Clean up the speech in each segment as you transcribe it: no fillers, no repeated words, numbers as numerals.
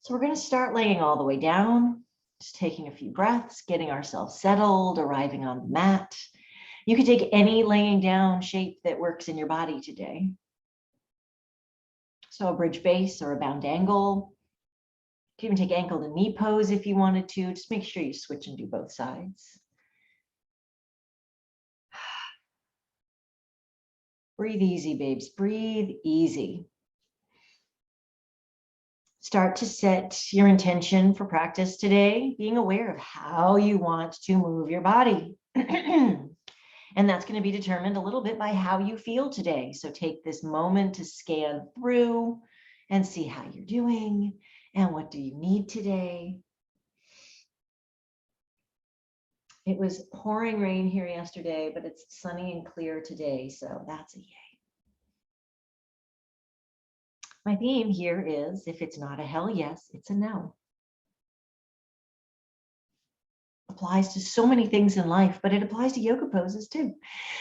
So we're going to start laying all the way down, just taking a few breaths, getting ourselves settled, arriving on the mat. You could take any laying down shape that works in your body today. So a bridge base or a bound angle. You can even take ankle to knee pose if you wanted to. Just make sure you switch and do both sides. Breathe easy, babes. Breathe easy. Start to set your intention for practice today, being aware of how you want to move your body. And that's going to be determined a little bit by how you feel today. So take this moment to scan through and see how you're doing and what do you need today. It was pouring rain here yesterday, but it's sunny and clear today, so that's a yay. My theme here is, if it's not a hell yes, it's a no. Applies to so many things in life, but it applies to yoga poses too.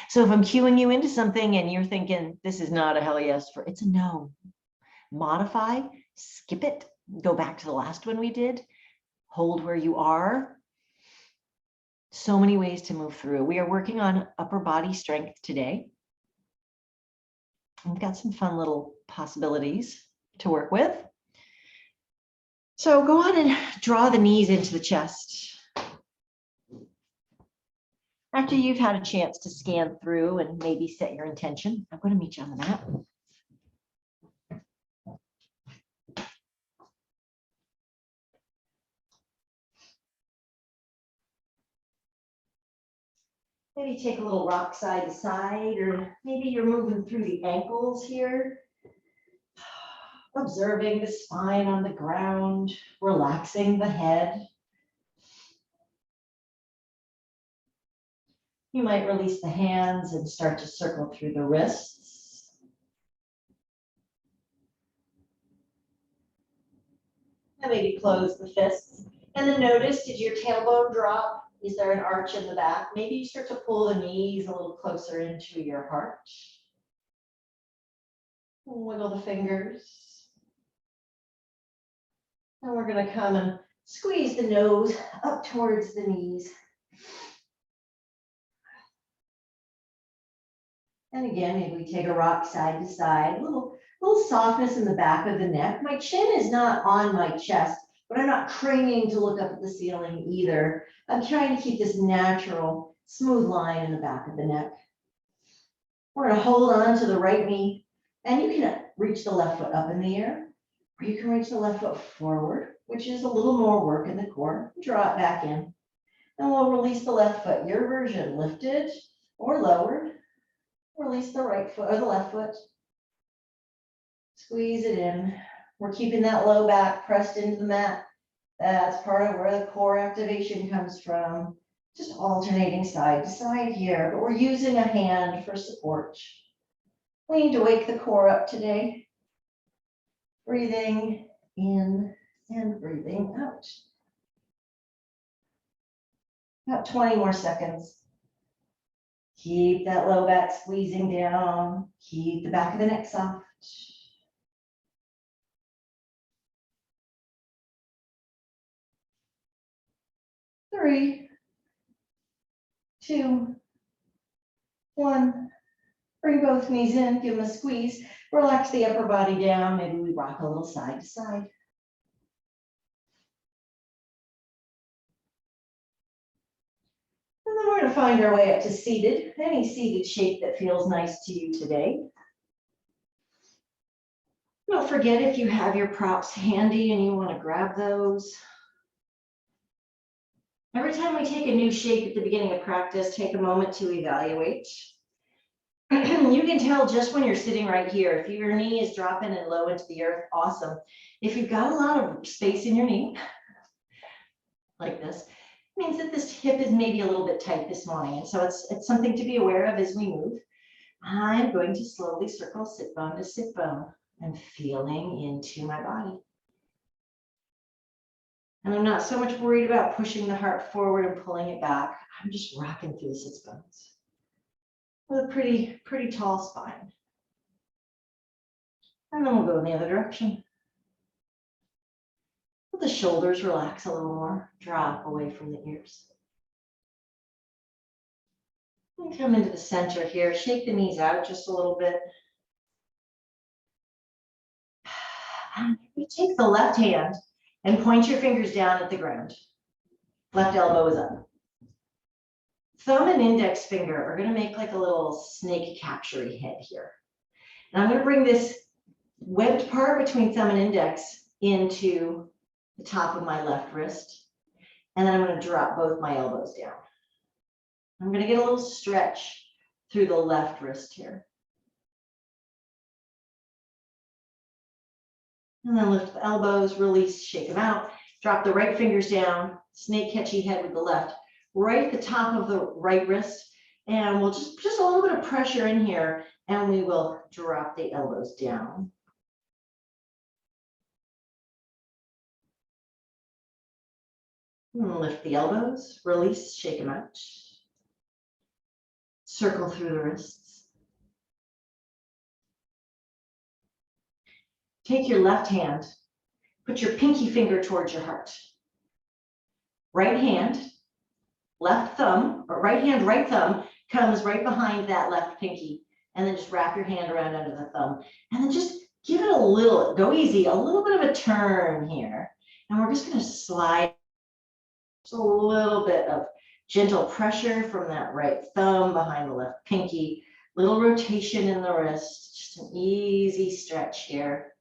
So if I'm cueing you into something and you're thinking, this is not a hell yes, it's a no. Modify, skip it, go back to the last one we did, hold where you are. So many ways to move through. We are working on upper body strength today. We've got some fun little possibilities to work with. So go on and draw the knees into the chest. After you've had a chance to scan through and maybe set your intention, I'm going to meet you on the mat. Maybe take a little rock side to side, or maybe you're moving through the ankles here. Observing the spine on the ground, relaxing the head. You might release the hands and start to circle through the wrists. And maybe close the fists. And then notice, did your tailbone drop? Is there an arch in the back? Maybe you start to pull the knees a little closer into your heart. Wiggle the fingers. And we're going to come and squeeze the nose up towards the knees. And again, maybe we take a rock side to side, a little softness in the back of the neck. My chin is not on my chest, but I'm not craning to look up at the ceiling either. I'm trying to keep this natural, smooth line in the back of the neck. We're going to hold on to the right knee, and you can reach the left foot up in the air, or you can reach the left foot forward, which is a little more work in the core. Draw it back in, and we'll release the left foot. Your version, lifted or lowered. Release the right foot or the left foot. Squeeze it in. We're keeping that low back pressed into the mat. That's part of where the core activation comes from. Just alternating side to side here, but we're using a hand for support. We need to wake the core up today. Breathing in and breathing out. About 20 more seconds. Keep that low back squeezing down. Keep the back of the neck soft. Three, two, one. Bring both knees in, give them a squeeze. Relax the upper body down. Maybe we rock a little side to side. And then we're going to find our way up to seated, any seated shape that feels nice to you today. Don't forget, if you have your props handy and you want to grab those. Every time we take a new shape at the beginning of practice, take a moment to evaluate. You can tell just when you're sitting right here. If your knee is dropping and low into the earth, awesome. If you've got a lot of space in your knee, like this, it means that this hip is maybe a little bit tight this morning. And so it's something to be aware of as we move. I'm going to slowly circle sit bone to sit bone and feeling into my body. And I'm not so much worried about pushing the heart forward and pulling it back. I'm just rocking through the sits bones with a pretty tall spine. And then we'll go in the other direction. Let the shoulders relax a little more, drop away from the ears. And come into the center here, shake the knees out just a little bit. And you take the left hand and point your fingers down at the ground. Left elbow is up. Thumb and index finger are going to make like a little snake capture-y head here. And I'm going to bring this webbed part between thumb and index into the top of my left wrist. And then I'm going to drop both my elbows down. I'm going to get a little stretch through the left wrist here. And then lift the elbows, release, shake them out. Drop the right fingers down, snake catchy head with the left, right at the top of the right wrist. And we'll just a little bit of pressure in here, and we will drop the elbows down. And lift the elbows, release, shake them out. Circle through the wrists. Take your left hand, put your pinky finger towards your heart. Right hand, left thumb, or right hand, right thumb comes right behind that left pinky. And then just wrap your hand around under the thumb. And then just give it a little, go easy, a little bit of a turn here. And we're just going to slide just a little bit of gentle pressure from that right thumb behind the left pinky. Little rotation in the wrist, just an easy stretch here.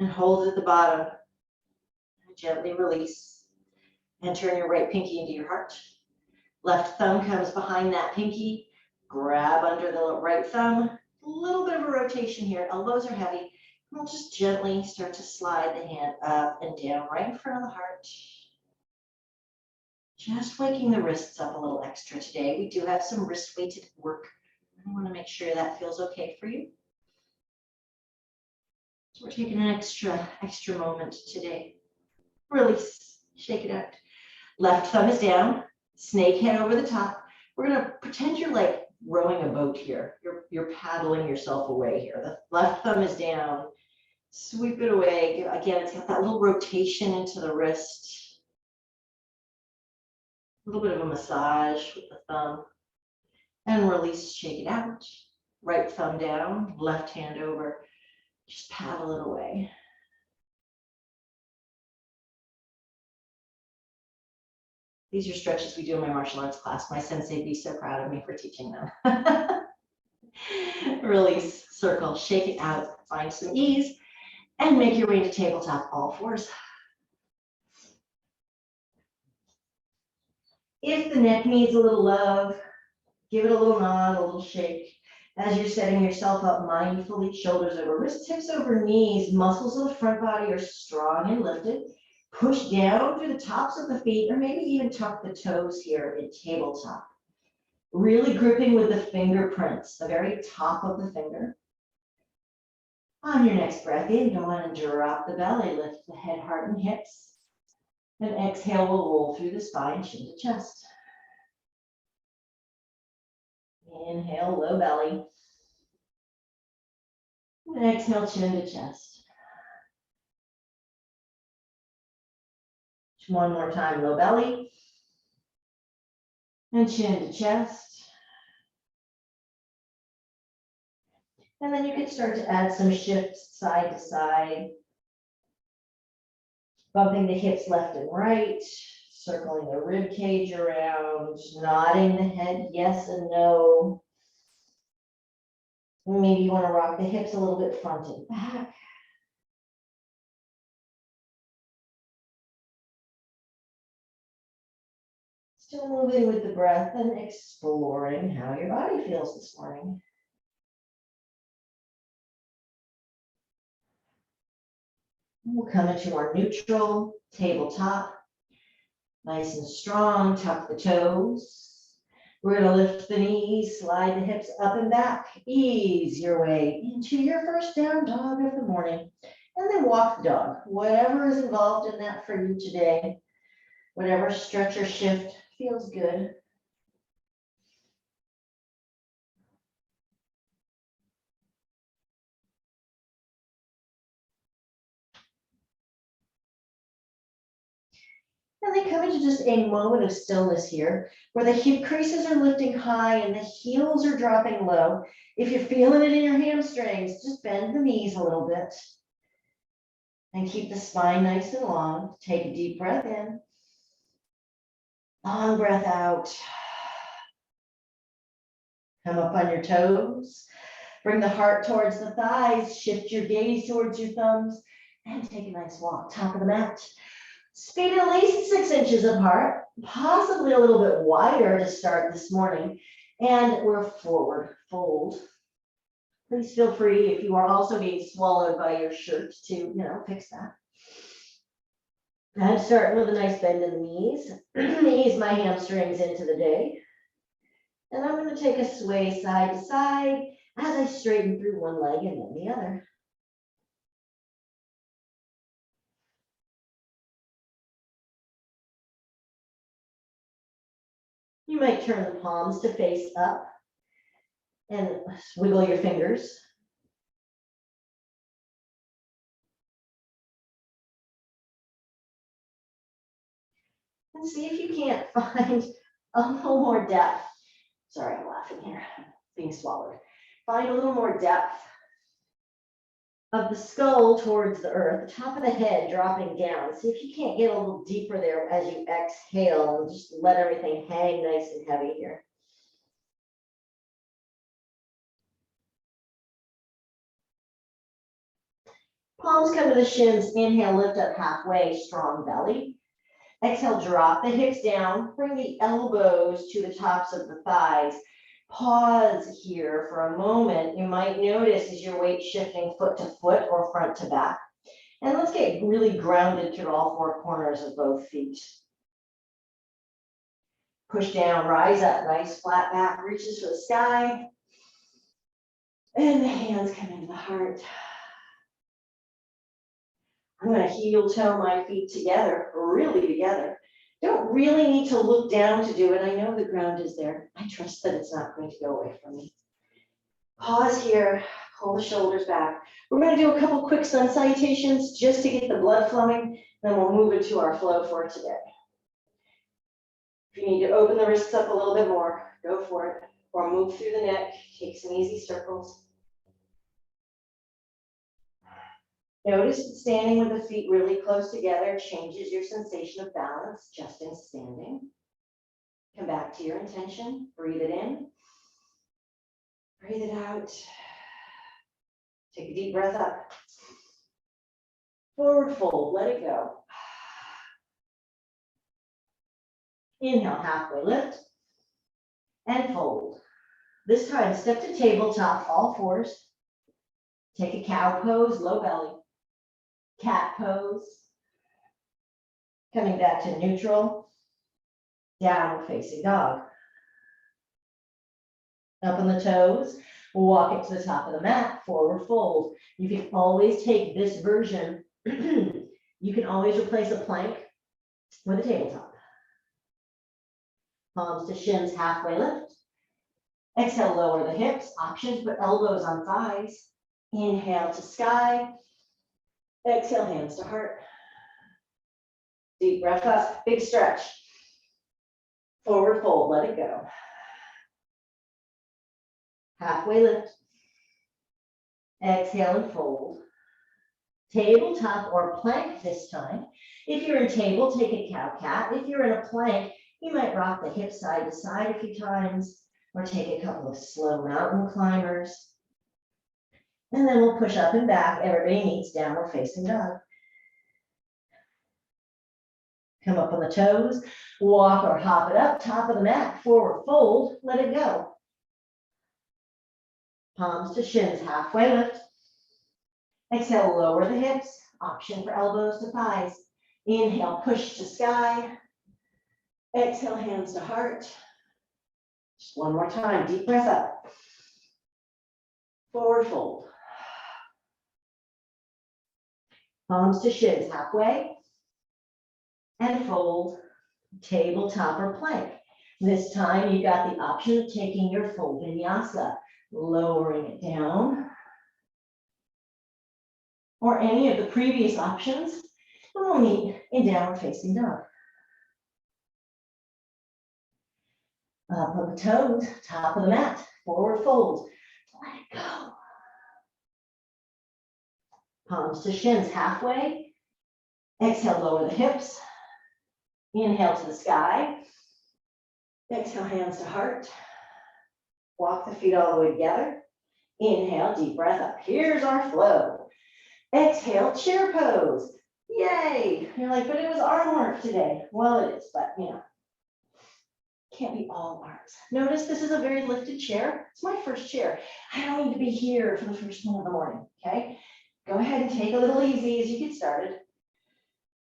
And hold at the bottom. And gently release. And turn your right pinky into your heart. Left thumb comes behind that pinky. Grab under the right thumb. A little bit of a rotation here. Elbows are heavy. We'll just gently start to slide the hand up and down right in front of the heart. Just waking the wrists up a little extra today. We do have some wrist weighted work. I want to make sure that feels okay for you. So we're taking an extra moment today. Release, shake it out. Left thumb is down, snake head over the top. We're going to pretend you're like rowing a boat here. You're paddling yourself away here. The left thumb is down. Sweep it away. Again, it's got that little rotation into the wrist. A little bit of a massage with the thumb. And release, shake it out. Right thumb down, left hand over. Just paddle it away. These are stretches we do in my martial arts class. My sensei would be so proud of me for teaching them. Release, circle, shake it out, find some ease, and make your way to tabletop, all fours. If the neck needs a little love, give it a little nod, a little shake. As you're setting yourself up mindfully, shoulders over wrists, hips over knees, muscles of the front body are strong and lifted. Push down through the tops of the feet, or maybe even tuck the toes here in tabletop. Really gripping with the fingerprints, the very top of the finger. On your next breath in, go on and drop the belly, lift the head, heart, and hips. And exhale, we'll roll through the spine, chin to chest. Inhale, low belly. And exhale, chin to chest. One more time, low belly. And chin to chest. And then you can start to add some shifts side to side. Bumping the hips left and right. Circling the rib cage around. Nodding the head yes and no. Maybe you want to rock the hips a little bit front and back. Still moving with the breath and exploring how your body feels this morning. We'll come into our neutral tabletop. Nice and strong, tuck the toes. We're going to lift the knees, slide the hips up and back. Ease your way into your first down dog of the morning. And then walk the dog. Whatever is involved in that for you today. Whatever stretch or shift feels good. And then come into just a moment of stillness here, where the hip creases are lifting high and the heels are dropping low. If you're feeling it in your hamstrings, just bend the knees a little bit. And keep the spine nice and long. Take a deep breath in. Long breath out. Come up on your toes. Bring the heart towards the thighs. Shift your gaze towards your thumbs. And take a nice walk. Top of the mat. Feet at least 6 inches apart. Possibly a little bit wider to start this morning. And we're forward fold. Please feel free, if you are also being swallowed by your shirt, to, fix that. I'm starting with a nice bend in the knees. Ease my hamstrings into the day. And I'm going to take a sway side to side as I straighten through one leg and then the other. You might turn the palms to face up and wiggle your fingers. And see if you can't find a little more depth. Sorry, I'm laughing here, being swallowed. Find a little more depth of the skull towards the earth, the top of the head dropping down. See if you can't get a little deeper there as you exhale and just let everything hang nice and heavy here. Palms come to the shins. Inhale, lift up halfway, strong belly. Exhale, drop the hips down. Bring the elbows to the tops of the thighs. Pause here for a moment. You might notice as your weight shifting foot to foot or front to back. And let's get really grounded through all 4 corners of both feet. Push down, rise up, nice flat back, reaches for the sky. And the hands come into the heart. I'm going to heel toe my feet together, really together. Don't really need to look down to do it. I know the ground is there. I trust that it's not going to go away from me. Pause here, pull the shoulders back. We're going to do a couple quick sun salutations just to get the blood flowing, then we'll move into our flow for today. If you need to open the wrists up a little bit more, go for it. Or move through the neck, take some easy circles. Notice that standing with the feet really close together changes your sensation of balance just in standing. Come back to your intention. Breathe it in. Breathe it out. Take a deep breath up. Forward fold. Let it go. Inhale, halfway lift. And fold. This time, step to tabletop, all fours. Take a cow pose, low belly. Cat pose. Coming back to neutral. Downward facing dog. Up on the toes. Walk it to the top of the mat. Forward fold. You can always take this version. You can always replace a plank with a tabletop. Palms to shins, halfway lift. Exhale, lower the hips. Options, put elbows on thighs. Inhale to sky. Exhale, hands to heart. Deep breath up, big stretch. Forward fold, let it go. Halfway lift. Exhale and fold. Tabletop or plank this time. If you're in table, take a cow cat. If you're in a plank, you might rock the hips side to side a few times or take a couple of slow mountain climbers. And then we'll push up and back. Everybody meets downward facing dog. Come up on the toes, walk or hop it up, top of the mat, forward fold, let it go. Palms to shins, halfway lift. Exhale, lower the hips, option for elbows to thighs. Inhale, push to sky. Exhale, hands to heart. Just one more time, deep breath up. Forward fold. Palms to shins, halfway. And fold, tabletop or plank. This time you got the option of taking your full vinyasa, lowering it down, or any of the previous options, and we'll meet in downward facing dog. Up on the toes, top of the mat, forward fold. Let it go. Palms to shins halfway. Exhale, lower the hips. Inhale to the sky. Exhale, hands to heart. Walk the feet all the way together. Inhale, deep breath up. Here's our flow. Exhale, chair pose. Yay. You're like, but it was arm work today. Well, it is, but you know, can't be all arms. Notice this is a very lifted chair. It's my first chair. I don't need to be here for the first one in the morning, okay? Go ahead and take a little easy as you get started.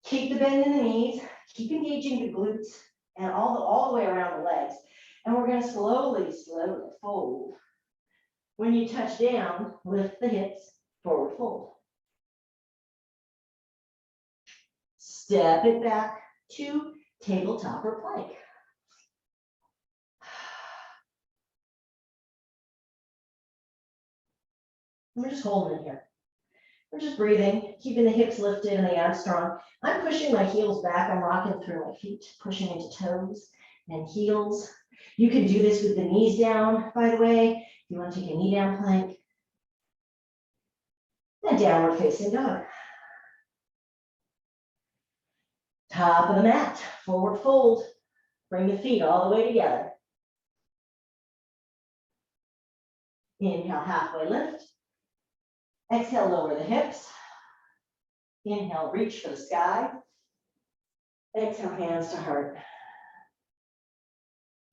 Keep the bend in the knees, keep engaging the glutes and all the way around the legs. And we're gonna slowly fold. When you touch down, lift the hips, forward fold. Step it back to tabletop or plank. We're just holding it here. We're just breathing, keeping the hips lifted and the abs strong. I'm pushing my heels back. I'm rocking through my feet, pushing into toes and heels. You can do this with the knees down, by the way. If you want to take a knee down plank. And downward facing dog. Top of the mat, forward fold. Bring the feet all the way together. Inhale, halfway lift. Exhale, lower the hips. Inhale, reach for the sky. Exhale, hands to heart.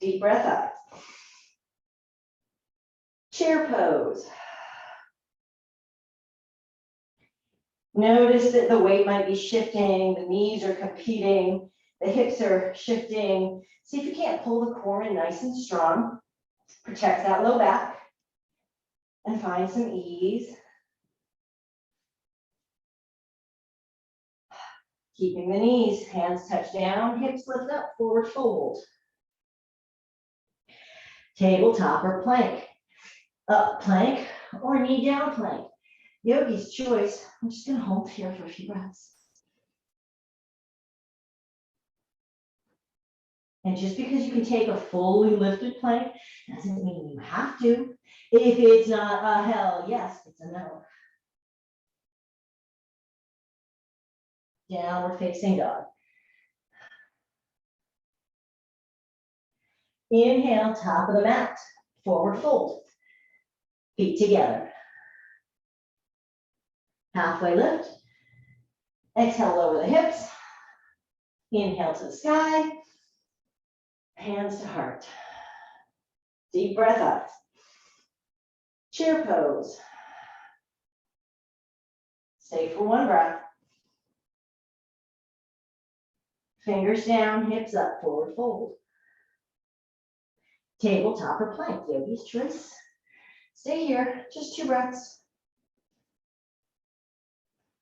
Deep breath up. Chair pose. Notice that the weight might be shifting, the knees are competing, the hips are shifting. See if you can't pull the core in nice and strong. Protect that low back and find some ease. Keeping the knees, hands touch down, hips lift up, forward fold. Tabletop or plank. Up plank or knee down plank. Yogi's choice. I'm just going to hold here for a few breaths. And just because you can take a fully lifted plank doesn't mean you have to. If it's not a hell yes, it's a no. Downward facing dog. Inhale, top of the mat, forward fold. Feet together. Halfway lift. Exhale, lower the hips. Inhale to the sky. Hands to heart. Deep breath up. Chair pose. Stay for one breath. Fingers down, hips up, forward fold. Tabletop or plank, yogi's choice. Stay here, just 2 breaths.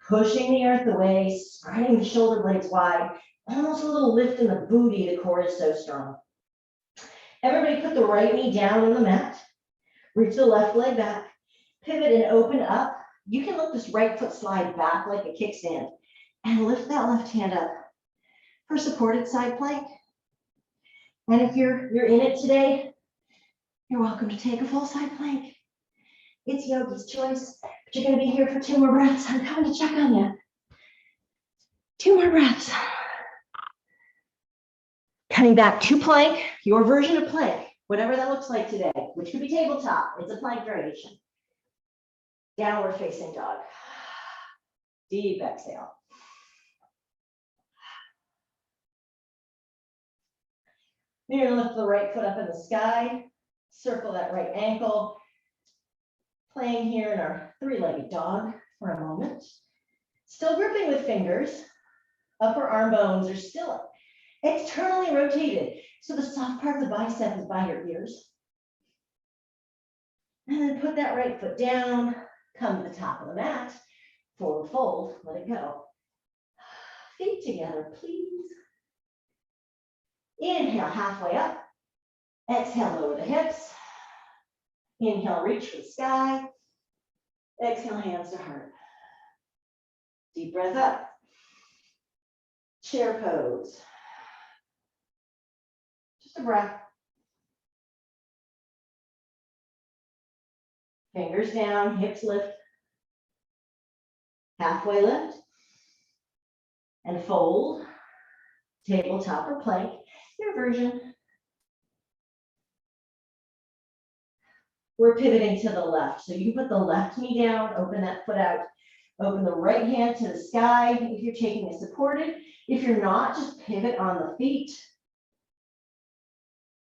Pushing the earth away, spreading the shoulder blades wide, almost a little lift in the booty, the core is so strong. Everybody put the right knee down on the mat. Reach the left leg back, pivot and open up. You can let this right foot slide back like a kickstand and lift that left hand up for supported side plank. And if you're in it today, you're welcome to take a full side plank. It's yogi's choice, but you're going to be here for 2 more breaths. I'm coming to check on you. 2 more breaths. Coming back to plank, your version of plank, whatever that looks like today, which could be tabletop. It's a plank variation. Downward facing dog. Deep exhale. You're going to lift the right foot up in the sky, circle that right ankle. Playing here in our 3-legged dog for a moment. Still gripping with fingers. Upper arm bones are still externally rotated. So the soft part of the bicep is by your ears. And then put that right foot down, come to the top of the mat, forward fold, let it go. Feet together, please. Inhale, halfway up. Exhale, lower the hips. Inhale, reach for the sky. Exhale, hands to heart. Deep breath up. Chair pose. Just a breath. Fingers down, hips lift. Halfway lift. And fold. Tabletop or plank, your version. We're pivoting to the left. So you can put the left knee down, open that foot out, open the right hand to the sky if you're taking it supported. If you're not, just pivot on the feet.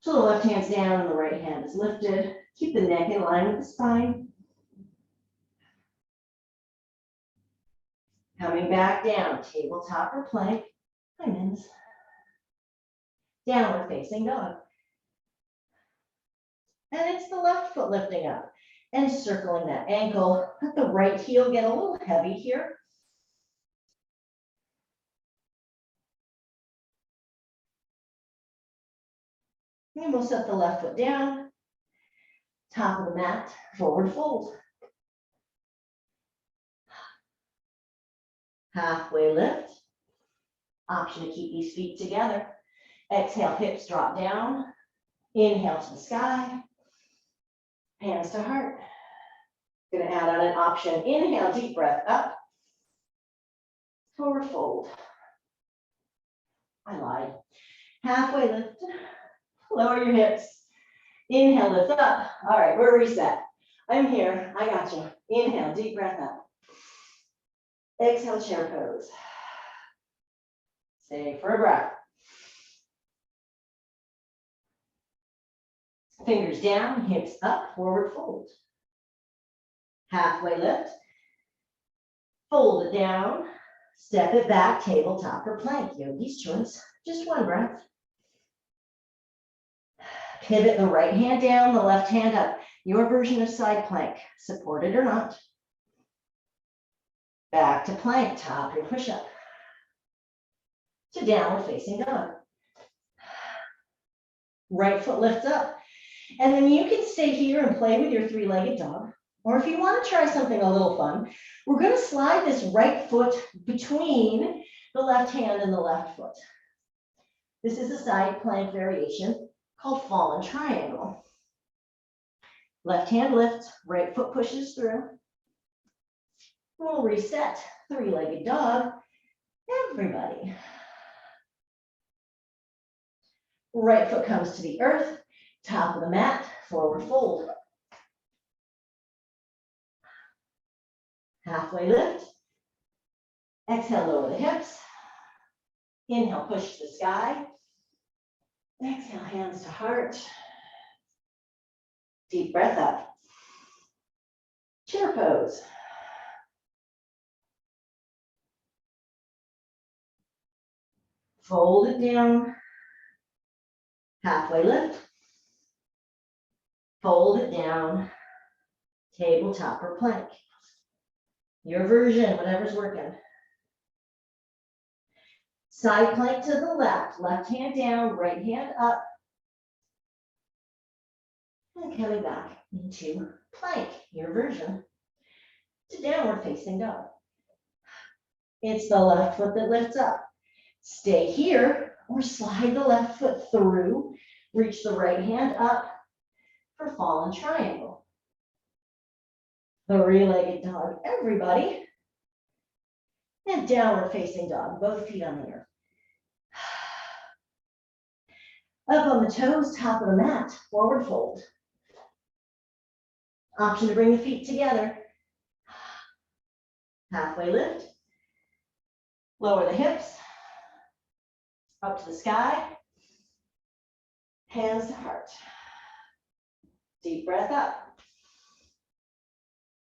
So the left hand's down and the right hand is lifted. Keep the neck in line with the spine. Coming back down, tabletop or plank, diamonds. Downward facing dog. And it's the left foot lifting up and circling that ankle. Let the right heel get a little heavy here. And we'll set the left foot down. Top of the mat, forward fold. Halfway lift. Option to keep these feet together. Exhale, hips drop down. Inhale to the sky. Hands to heart. Gonna add on an option. Inhale, deep breath up. Forward fold. I lied. Halfway lift. Lower your hips. Inhale, lift up. All right, we're reset. I'm here. I got you. Inhale, deep breath up. Exhale, chair pose. Stay for a breath. Fingers down, hips up, forward fold. Halfway lift. Fold it down. Step it back, tabletop or plank. Yogi's choice. Just one breath. Pivot the right hand down, the left hand up. Your version of side plank, supported or not. Back to plank, top your push-up. To downward facing dog. Right foot lifts up. And then you can stay here and play with your three-legged dog. Or if you want to try something a little fun, we're going to slide this right foot between the left hand and the left foot. This is a side plank variation called fallen triangle. Left hand lifts, right foot pushes through. We'll reset, three-legged dog, everybody. Right foot comes to the earth, top of the mat, forward fold. Halfway lift. Exhale, lower the hips. Inhale, push to the sky. Exhale, hands to heart. Deep breath up. Chair pose. Fold it down. Halfway lift. Fold it down. Tabletop or plank. Your version, whatever's working. Side plank to the left. Left hand down, right hand up. And coming back into plank, your version. To downward facing dog. It's the left foot that lifts up. Stay here or slide the left foot through. Reach the right hand up for fallen triangle. Three-legged dog, everybody. And downward facing dog, both feet on the earth. Up on the toes, top of the mat, forward fold. Option to bring the feet together. Halfway lift. Lower the hips. Up to the sky. Hands to heart. Deep breath up.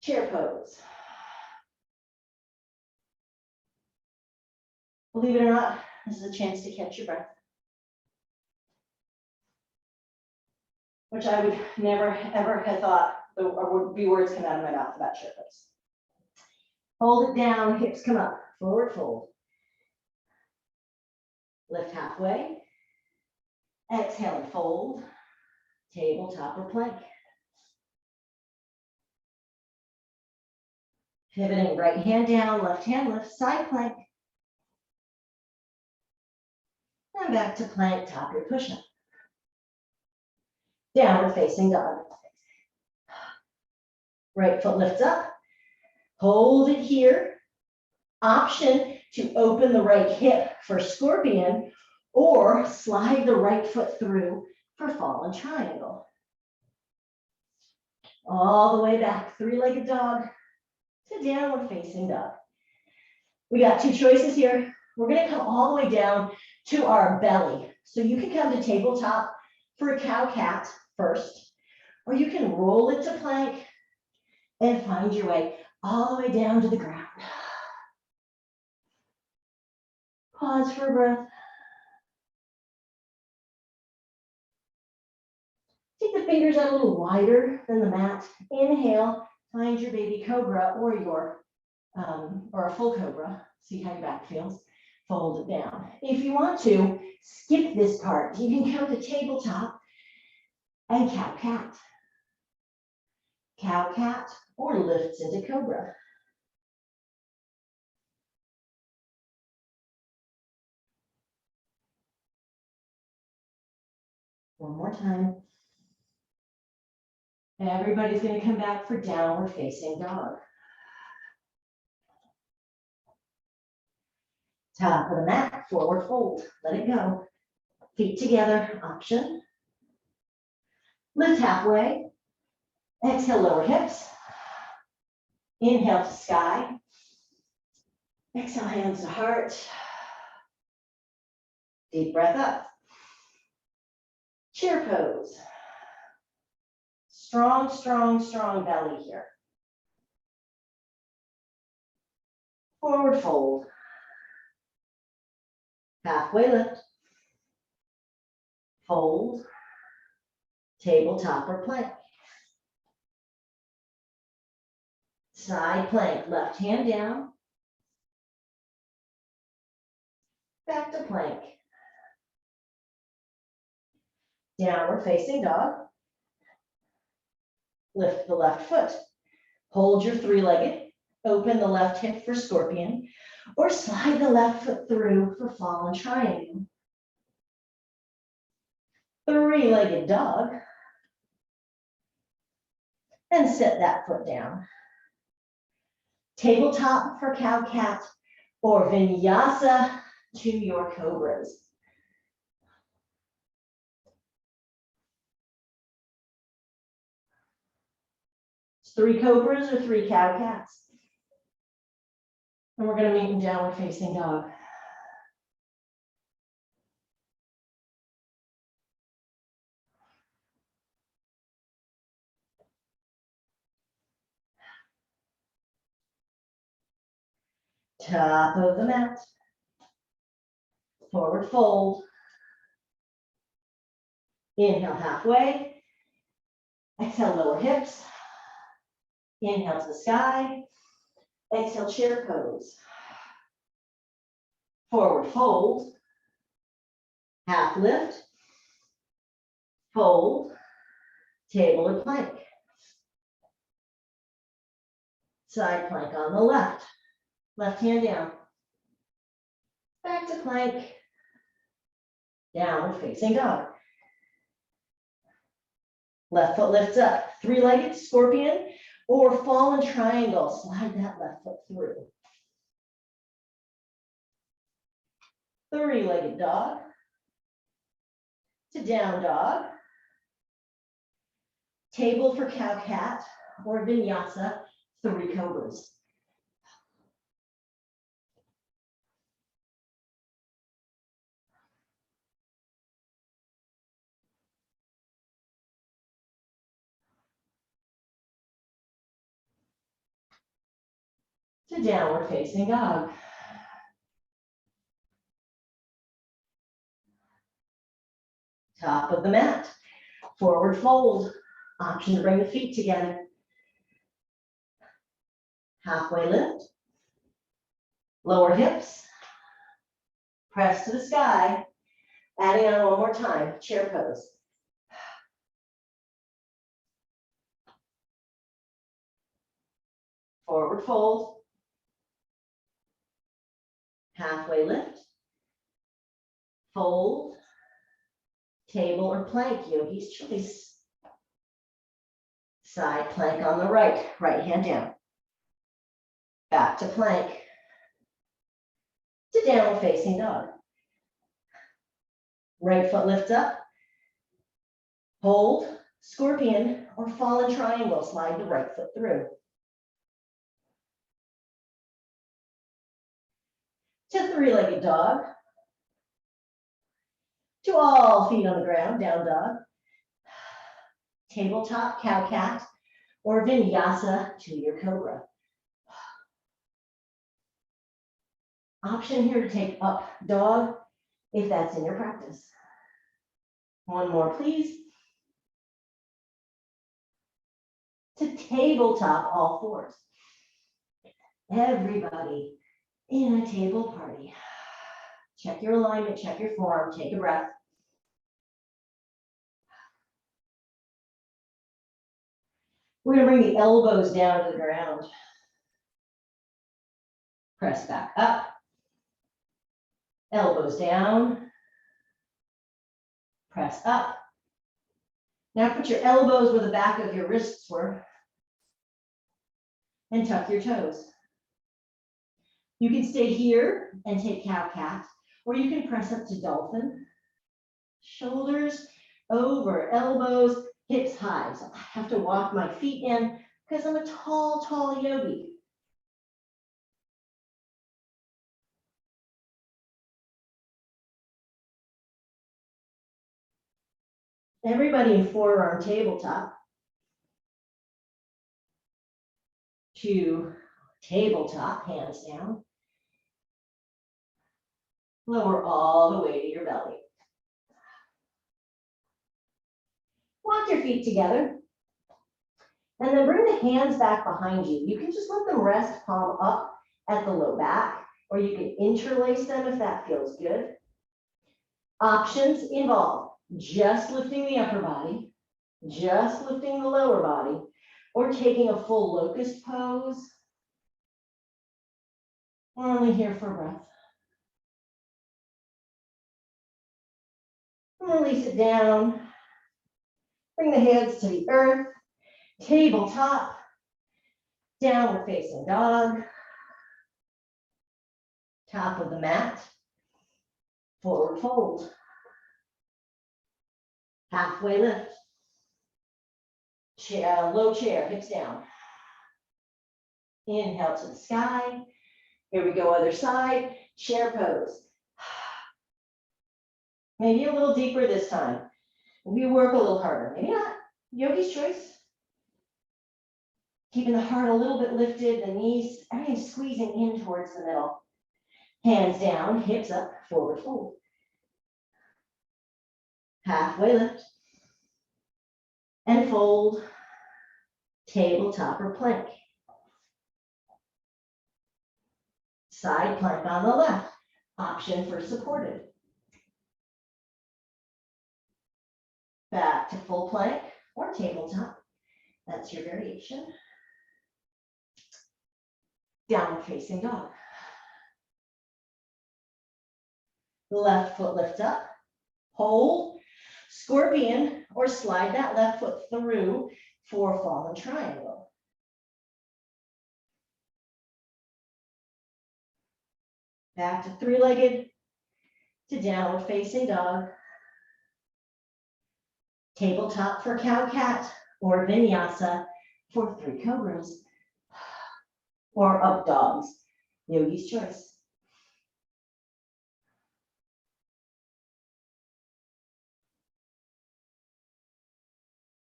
Chair pose. Believe it or not, this is a chance to catch your breath. Which I would never, ever have thought would be words come out of my mouth about chair pose. Hold it down, hips come up, forward fold. Lift halfway. Exhale and fold. Tabletop or plank. Pivoting right hand down, left hand lift, side plank. And back to plank, top your push-up. Downward facing dog. Right foot lifts up. Hold it here. Option to open the right hip for scorpion or slide the right foot through for fallen triangle. All the way back, three-legged dog to downward facing dog. We got two choices here. We're gonna come all the way down to our belly. So you can come to tabletop for a cow-cat first, or you can roll it to plank and find your way all the way down to the ground. Pause for a breath. Take the fingers out a little wider than the mat. Inhale, find your baby cobra or or a full cobra. See how your back feels. Fold it down. If you want to, skip this part. You can come to tabletop and cow-cat. Cow-cat or lifts into cobra. One more time. Everybody's going to come back for downward facing dog. Top of the mat, forward fold. Let it go. Feet together, option. Lift halfway. Exhale, lower hips. Inhale to sky. Exhale, hands to heart. Deep breath up. Chair pose. Strong, strong, strong belly here. Forward fold. Halfway lift. Fold. Tabletop or plank. Side plank, left hand down. Back to plank. Downward facing dog. Lift the left foot. Hold your three-legged. Open the left hip for scorpion, or slide the left foot through for fallen triangle. Three-legged dog. And set that foot down. Tabletop for cow-cat or vinyasa to your cobras. It's 3 cobras or 3 cow-cats. And we're going to meet in downward facing dog. Top of the mat. Forward fold. Inhale halfway. Exhale, lower hips. Inhale to the sky. Exhale, chair pose. Forward fold. Half lift. Fold. Table or plank. Side plank on the left. Left hand down. Back to plank. Downward facing dog. Left foot lifts up. Three-legged scorpion or fallen triangle. Slide that left foot through. Three-legged dog. To down dog. Table for cow-cat or vinyasa. 3 cobras. To downward facing dog. Top of the mat. Forward fold. Option to bring the feet together. Halfway lift. Lower hips. Press to the sky. Adding on one more time. Chair pose. Forward fold. Halfway lift. Fold. Table or plank, yogi's choice. Side plank on the right, right hand down. Back to plank. To downward facing dog. Right foot lifts up. Hold, scorpion, or fallen triangle. Slide the right foot through. To three-legged dog. To all feet on the ground, down dog. Tabletop, cow cat, or vinyasa to your cobra. Option here to take up dog if that's in your practice. One more, please. To tabletop, all fours. Everybody in a table party. Check your alignment, check your form, take a breath. We're gonna bring the elbows down to the ground. Press back up. Elbows down. Press up. Now put your elbows where the back of your wrists were. And tuck your toes. You can stay here and take cow cat, or you can press up to dolphin. Shoulders over, elbows, hips high. So I have to walk my feet in because I'm a tall, tall yogi. Everybody in forearm tabletop. To tabletop, hands down. Lower all the way to your belly. Walk your feet together. And then bring the hands back behind you. You can just let them rest palm up at the low back, or you can interlace them if that feels good. Options involve just lifting the upper body, just lifting the lower body, or taking a full locust pose. We're only here for a breath. Release it down. Bring the hands to the earth. Tabletop. Downward facing dog. Top of the mat. Forward fold. Halfway lift. Chair, low chair, hips down. Inhale to the sky. Here we go, other side. Chair pose. Maybe a little deeper this time. Maybe work a little harder. Maybe not. Yogi's choice. Keeping the heart a little bit lifted, the knees, everything squeezing in towards the middle. Hands down, hips up, forward fold. Halfway lift. And fold. Tabletop or plank. Side plank on the left. Option for supported. Back to full plank or tabletop. That's your variation. Downward facing dog. Left foot lift up. Hold. Scorpion or slide that left foot through for fallen triangle. Back to three-legged to downward facing dog. Tabletop for cow cat or vinyasa for three cobras or up dogs, yogi's choice.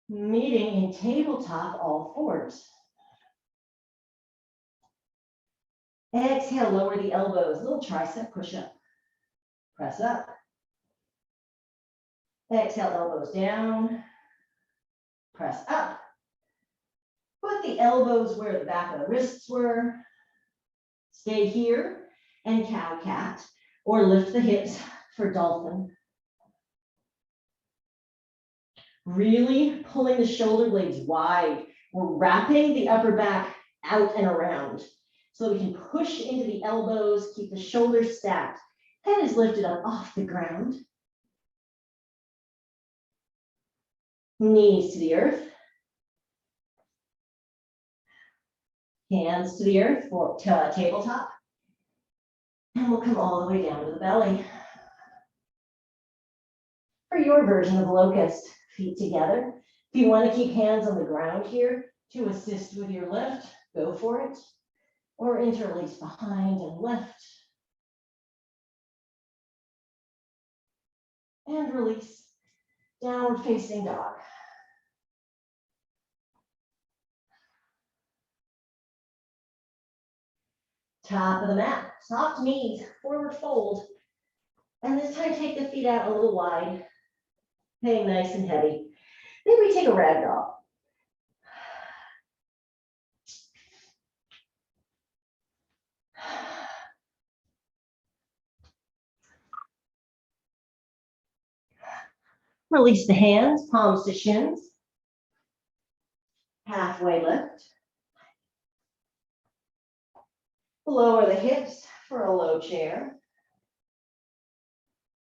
Meeting in tabletop, all fours. Exhale, lower the elbows, little tricep push-up. Press up. Exhale, elbows down. Press up. Put the elbows where the back of the wrists were. Stay here and cow cat, or lift the hips for dolphin. Really pulling the shoulder blades wide. We're wrapping the upper back out and around so we can push into the elbows, keep the shoulders stacked. Head is lifted up off the ground. Knees to the earth. Hands to the earth, for tabletop. And we'll come all the way down to the belly. For your version of locust, feet together. If you want to keep hands on the ground here to assist with your lift, go for it. Or interlace behind and lift. And release. Downward facing dog. Top of the mat, soft knees, forward fold. And this time take the feet out a little wide, hang nice and heavy. Maybe we take a ragdoll. Release the hands, palms to shins. Halfway lift. Lower the hips for a low chair.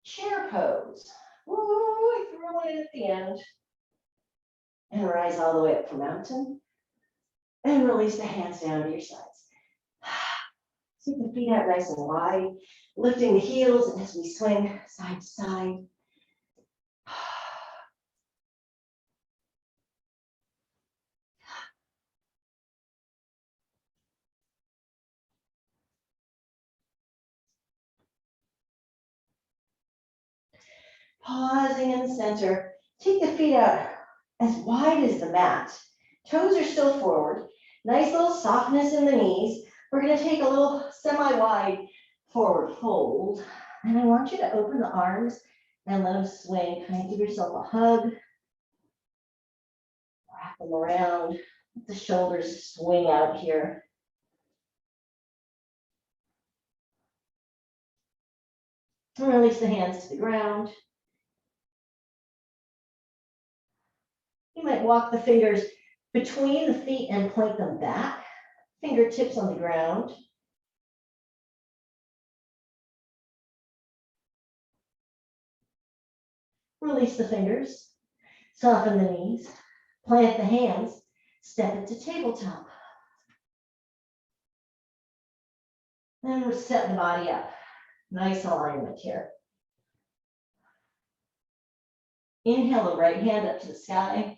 Chair pose. Ooh, I threw one in at the end. And rise all the way up for mountain. And release the hands down to your sides. Keep the feet out nice and wide. Lifting the heels as we swing side to side. Pausing in the center. Take the feet out as wide as the mat. Toes are still forward. Nice little softness in the knees. We're going to take a little semi-wide forward fold. And I want you to open the arms and let them swing. Kind of give yourself a hug. Wrap them around. Let the shoulders swing out here. And release the hands to the ground. You might walk the fingers between the feet and point them back. Fingertips on the ground. Release the fingers. Soften the knees. Plant the hands. Step into tabletop. And we'll set the body up. Nice alignment here. Inhale the right hand up to the sky.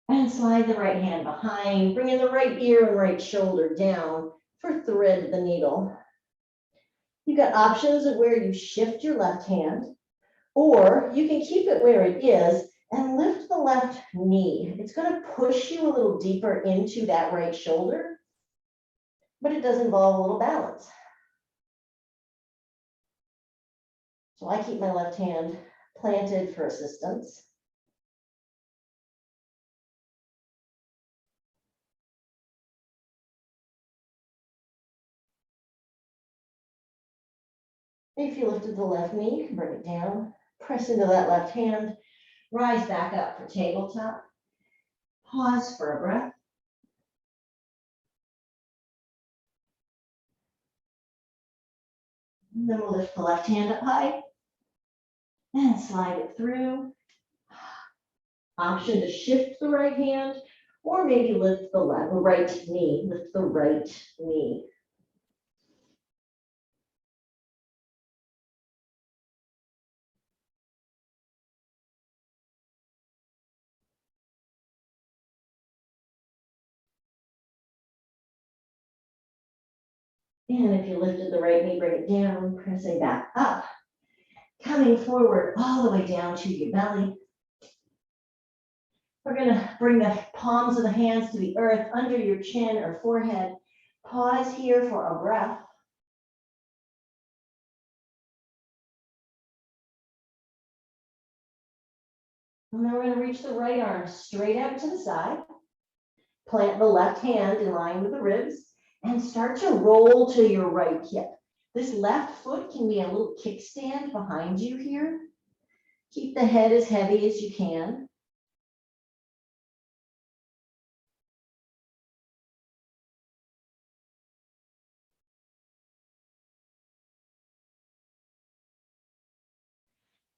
And slide the right hand behind, bringing the right ear and right shoulder down for thread the needle. You've got options of where you shift your left hand, or you can keep it where it is and lift the left knee. It's going to push you a little deeper into that right shoulder, but it does involve a little balance. So I keep my left hand planted for assistance. If you lifted the left knee, you can bring it down, press into that left hand, rise back up for tabletop. Pause for a breath. And then we'll lift the left hand up high and slide it through. Option to shift the right hand, or maybe lift the right knee, lift the right knee. And if you lifted the right knee, bring it down, pressing back up, coming forward all the way down to your belly. We're going to bring the palms of the hands to the earth under your chin or forehead. Pause here for a breath. And then we're going to reach the right arm straight out to the side. Plant the left hand in line with the ribs and start to roll to your right hip. This left foot can be a little kickstand behind you here. Keep the head as heavy as you can.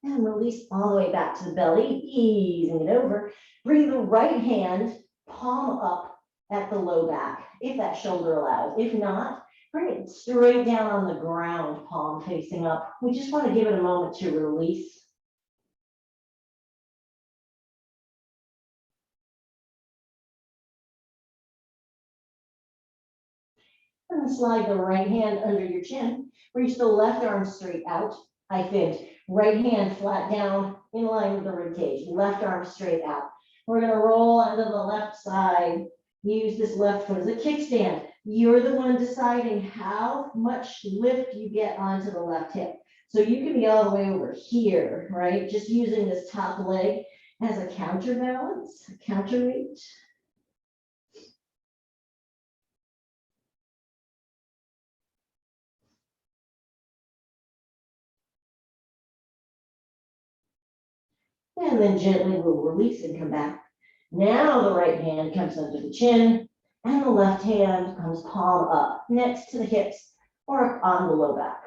And release all the way back to the belly, easing it over. Bring the right hand, palm up, at the low back, if that shoulder allows. If not, bring it straight down on the ground, palm facing up. We just want to give it a moment to release. And slide the right hand under your chin. Reach the left arm straight out. I fibbed. Right hand flat down in line with the rib cage. Left arm straight out. We're going to roll onto the left side. Use this left foot as a kickstand. You're the one deciding how much lift you get onto the left hip. So you can be all the way over here, right? Just using this top leg as a counterbalance, a counterweight. And then gently we'll release and come back. Now the right hand comes under the chin and the left hand comes palm up next to the hips or on the low back.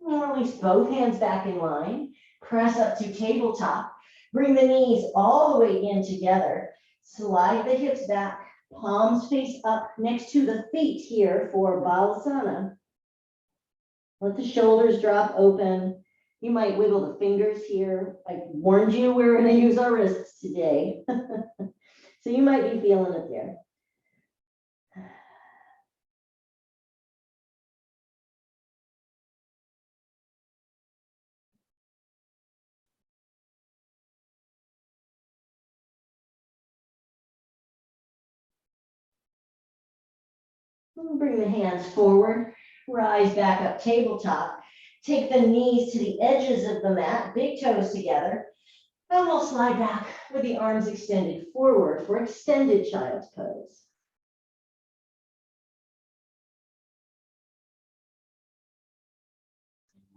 And release both hands back in line. Press up to tabletop. Bring the knees all the way in together. Slide the hips back, palms face up next to the feet here for Balasana. Let the shoulders drop open. You might wiggle the fingers here. I warned you we're going to use our wrists today. So you might be feeling it there. Bring the hands forward, rise back up tabletop. Take the knees to the edges of the mat, big toes together. And we'll slide back with the arms extended forward for extended child's pose.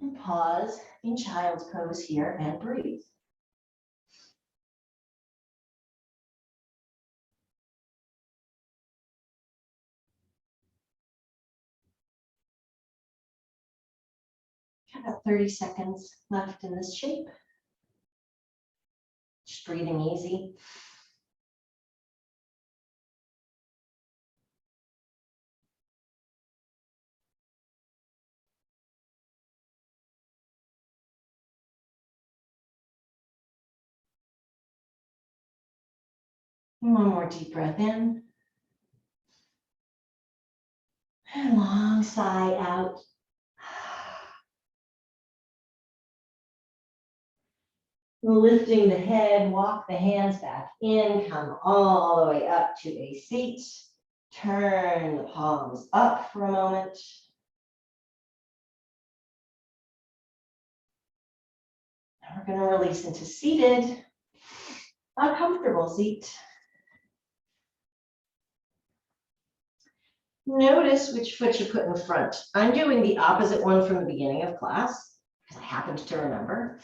And pause in child's pose here and breathe. About 30 seconds left in this shape. Just breathing easy. One more deep breath in. And long sigh out. Lifting the head, walk the hands back in, come all the way up to a seat. Turn the palms up for a moment. And we're going to release into seated, a comfortable seat. Notice which foot you put in front. I'm doing the opposite one from the beginning of class because I happened to remember.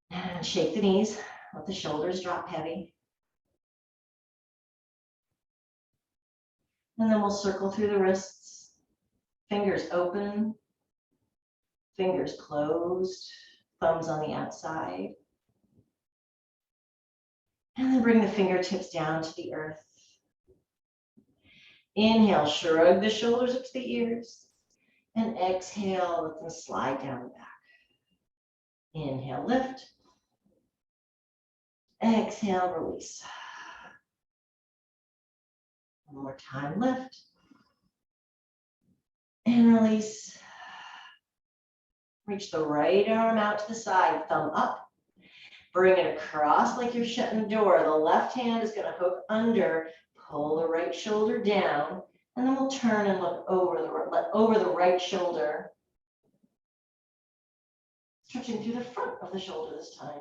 And shake the knees, let the shoulders drop heavy. And then we'll circle through the wrists, fingers open, fingers closed, thumbs on the outside. And then bring the fingertips down to the earth. Inhale, shrug the shoulders up to the ears. And exhale, let them slide down the back. Inhale, lift. Exhale, release. One more time, lift. And release. Reach the right arm out to the side, thumb up. Bring it across like you're shutting the door. The left hand is going to hook under, pull the right shoulder down, and then we'll turn and look over the right shoulder. Stretching through the front of the shoulder this time.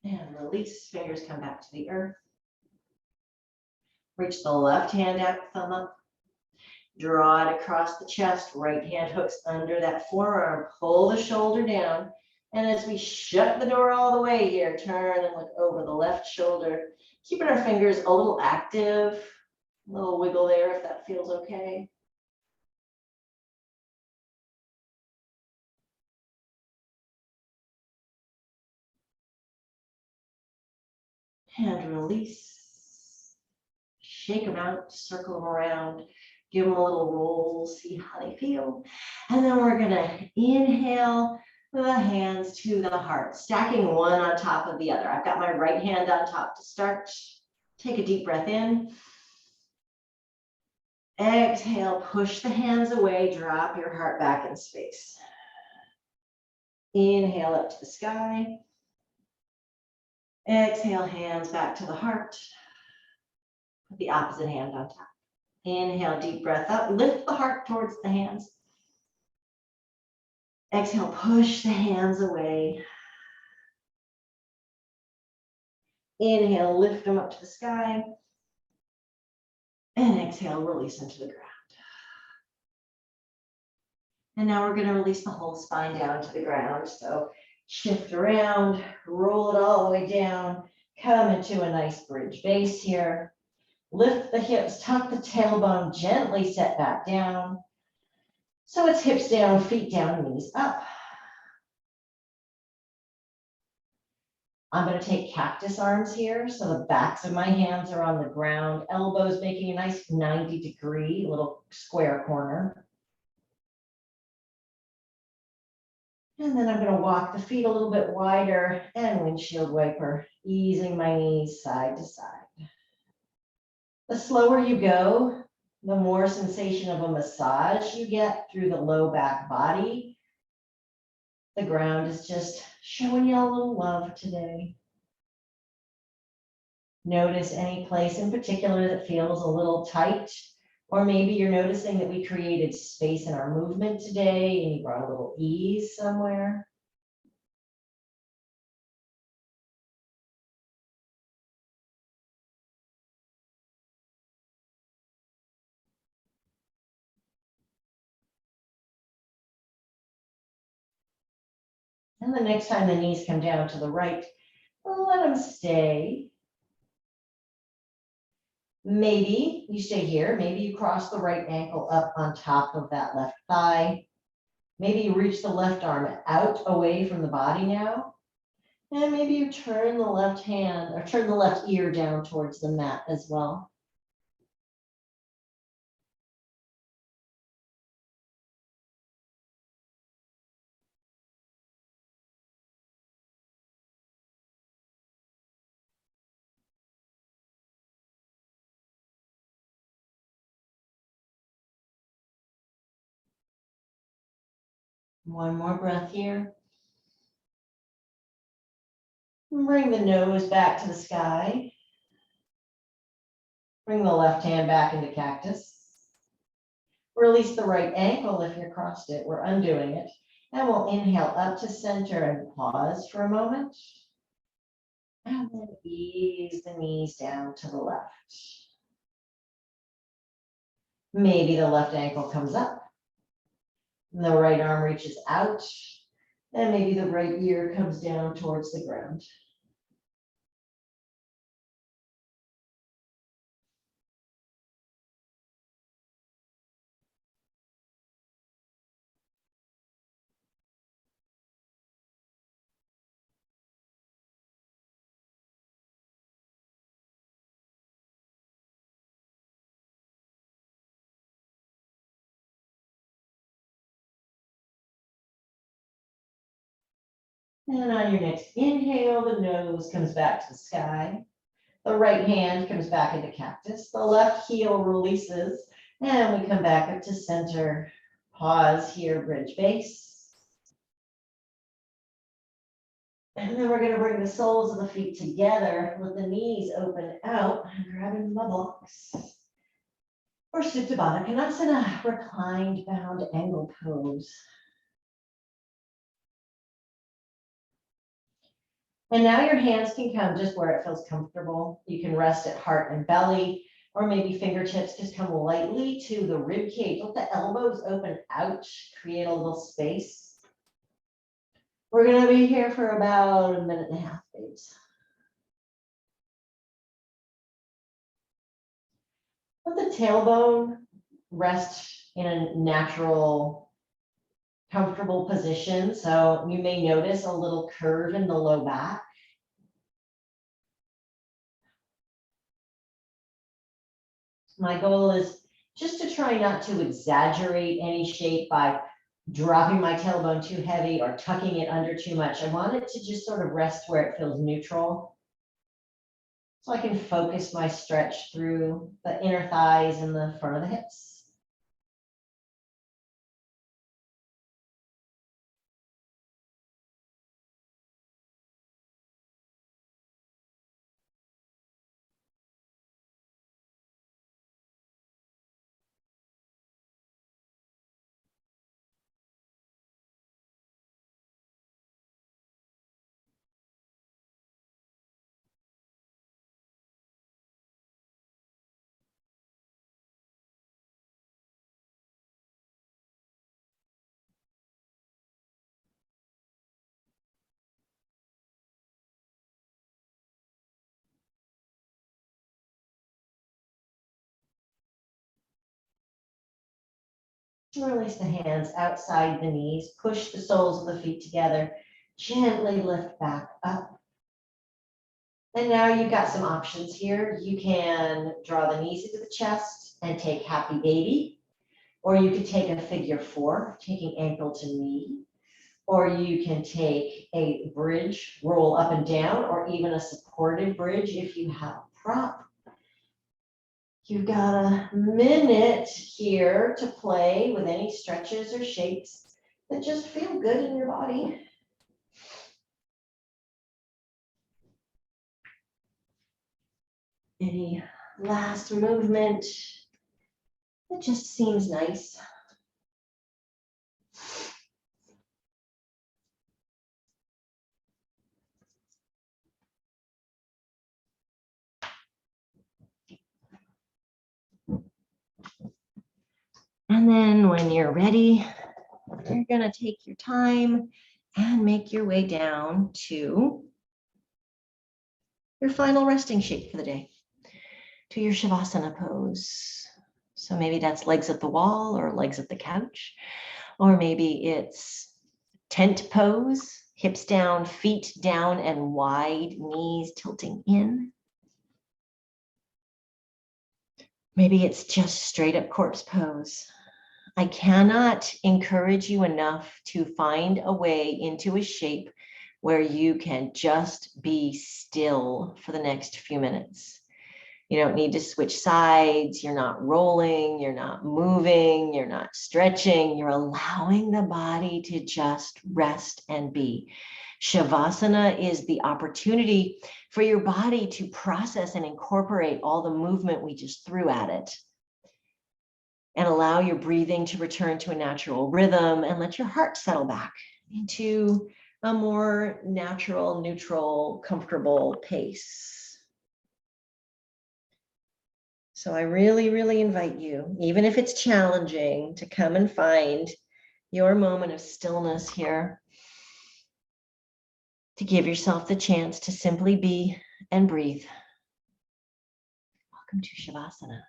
And release, fingers come back to the earth. Reach the left hand out, thumb up. Draw it across the chest, right hand hooks under that forearm. Pull the shoulder down, And as we shut the door all the way here, turn and look over the left shoulder, keeping our fingers a little active, a little wiggle there if that feels okay. And release. Shake them out, circle them around, give them a little roll, see how they feel. And then we're gonna inhale the hands to the heart, stacking one on top of the other. I've got my right hand on top to start. Take a deep breath in. Exhale, push the hands away, drop your heart back in space. Inhale up to the sky. Exhale, hands back to the heart. Put the opposite hand on top. Inhale, deep breath up, lift the heart towards the hands. Exhale, push the hands away. Inhale, lift them up to the sky. And exhale, release them to the ground. And now we're going to release the whole spine down to the ground. So shift around, roll it all the way down, come into a nice bridge base here. Lift the hips, tuck the tailbone, gently set back down. So it's hips down, feet down, knees up. I'm going to take cactus arms here. So the backs of my hands are on the ground, elbows making a nice 90-degree little square corner. And then I'm going to walk the feet a little bit wider and windshield wiper, easing my knees side to side. The slower you go, the more sensation of a massage you get through the low back body. The ground is just showing you a little love today. Notice any place in particular that feels a little tight, or maybe you're noticing that we created space in our movement today and you brought a little ease somewhere. And the next time the knees come down to the right, let them stay. Maybe you stay here. Maybe you cross the right ankle up on top of that left thigh. Maybe you reach the left arm out away from the body now. And maybe you turn the left hand or turn the left ear down towards the mat as well. One more breath here. Bring the nose back to the sky. Bring the left hand back into cactus. Release the right ankle if you crossed it. We're undoing it. And we'll inhale up to center and pause for a moment. And then ease the knees down to the left. Maybe the left ankle comes up. And the right arm reaches out. And maybe the right ear comes down towards the ground. And on your next inhale, the nose comes back to the sky. The right hand comes back into cactus. The left heel releases. And we come back up to center. Pause here, bridge base. And then we're going to bring the soles of the feet together with the knees open out, grabbing my blocks. Or Supta Baddha Konasana, reclined bound angle pose. And now your hands can come just where it feels comfortable. You can rest at heart and belly, or maybe fingertips just come lightly to the rib cage. Let the elbows open out, create a little space. We're gonna be here for about a minute and a half, babes. Let the tailbone rest in a natural, comfortable position. So you may notice a little curve in the low back. My goal is just to try not to exaggerate any shape by dropping my tailbone too heavy or tucking it under too much. I want it to just sort of rest where it feels neutral. So I can focus my stretch through the inner thighs and the front of the hips. Release the hands outside the knees, push the soles of the feet together, gently lift back up. And now you've got some options here. You can draw the knees into the chest and take happy baby, or you could take a figure four, taking ankle to knee, or you can take a bridge, roll up and down, or even a supported bridge if you have a prop. You've got a minute here to play with any stretches or shapes that just feel good in your body. Any last movement that just seems nice. And then when you're ready, you're gonna take your time and make your way down to your final resting shape for the day, to your Shavasana pose. So maybe that's legs at the wall or legs at the couch, or maybe it's tent pose, hips down, feet down and wide, knees tilting in. Maybe it's just straight up corpse pose. I cannot encourage you enough to find a way into a shape where you can just be still for the next few minutes. You don't need to switch sides. You're not rolling. You're not moving. You're not stretching. You're allowing the body to just rest and be. Shavasana is the opportunity for your body to process and incorporate all the movement we just threw at it. And allow your breathing to return to a natural rhythm and let your heart settle back into a more natural, neutral, comfortable pace. So I really, really invite you, even if it's challenging, to come and find your moment of stillness here, to give yourself the chance to simply be and breathe. Welcome to Shavasana.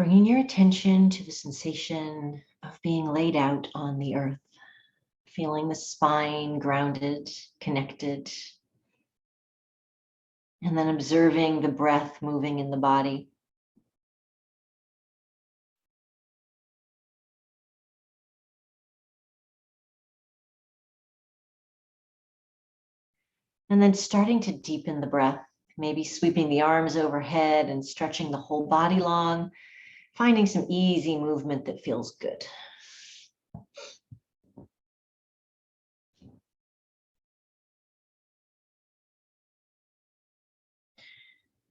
Bringing your attention to the sensation of being laid out on the earth, feeling the spine grounded, connected, and then observing the breath moving in the body. And then starting to deepen the breath, maybe sweeping the arms overhead and stretching the whole body long, finding some easy movement that feels good.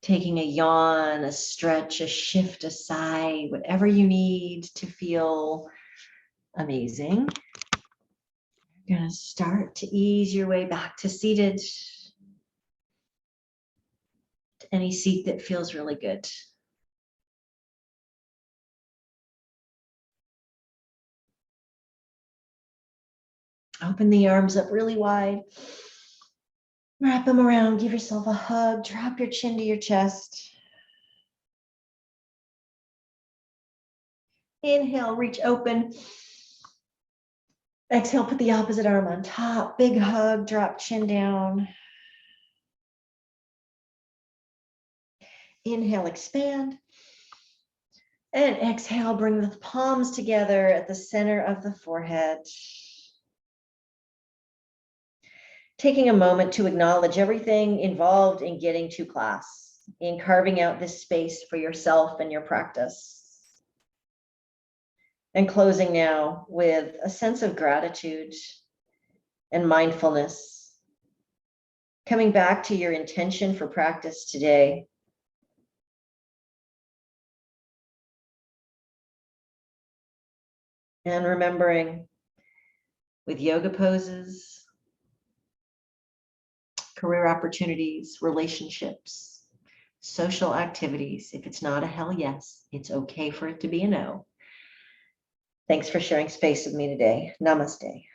Taking a yawn, a stretch, a shift, a sigh, whatever you need to feel amazing. You're going to start to ease your way back to seated, to any seat that feels really good. Open the arms up really wide. Wrap them around, give yourself a hug, drop your chin to your chest. Inhale, reach open. Exhale, put the opposite arm on top. Big hug, drop chin down. Inhale, expand. And exhale, bring the palms together at the center of the forehead. Taking a moment to acknowledge everything involved in getting to class, in carving out this space for yourself and your practice. And closing now with a sense of gratitude and mindfulness. Coming back to your intention for practice today. And remembering with yoga poses, career opportunities, relationships, social activities, if it's not a hell yes, it's okay for it to be a no. Thanks for sharing space with me today. Namaste.